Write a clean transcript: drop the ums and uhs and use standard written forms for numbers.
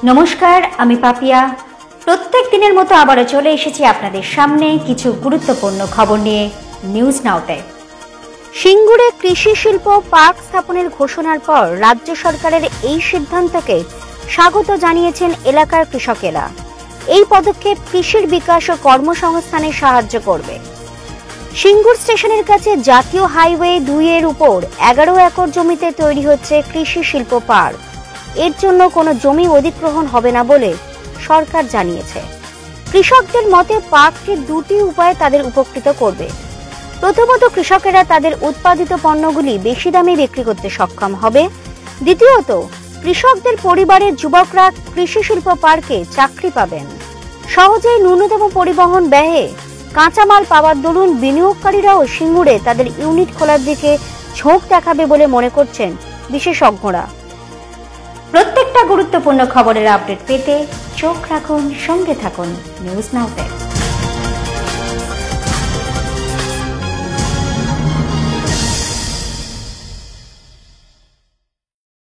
নমস্কার, আমি পাপিয়া। প্রত্যেক দিনের মতো আবারও চলে এসেছি আপনাদের সামনে কিছু গুরুত্বপূর্ণ খবর নিয়ে নিউজ নাওতে। সিঙ্গুরে কৃষি শিল্প পার্ক স্থাপনের ঘোষণার পর রাজ্য সরকারের এই সিদ্ধান্তকে স্বাগত জানিয়েছেন এলাকার কৃষকেরা। এই পদক্ষেপ কৃষির বিকাশ ও কর্মসংস্থানে সাহায্য করবে। সিঙ্গুর স্টেশনের কাছে জাতীয় হাইওয়ে 2 এর উপর 11 একর জমিতে তৈরি হচ্ছে কৃষি শিল্প পার্ক। এর জন্য কোনো জমি অধিগ্রহণ হবে না বলে সরকার জানিয়েছে। কৃষকদের মতে পার্কটি দুটি উপায়ে তাদের উপকৃত করবে। প্রথমত, কৃষকেরা তাদের উৎপাদিত পণ্যগুলি বেশি দামে বিক্রি করতে সক্ষম হবে। দ্বিতীয়ত, কৃষকদের পরিবারের যুবকরা কৃষি শিল্প পার্কে চাকরি পাবেন। সহজেই ন্যূনতম পরিবহন ব্যয়ে কাঁচামাল পাওয়ার দরুন বিনিয়োগকারীরাও সিঙ্গুরে তাদের ইউনিট খোলার দিকে ঝোঁক দেখাবে বলে মনে করছেন বিশেষজ্ঞরা। প্রত্যেকটা গুরুত্বপূর্ণ খবরের আপডেট পেতে চোখ রাখুন, সঙ্গে থাকুন নিউজ নাওতে।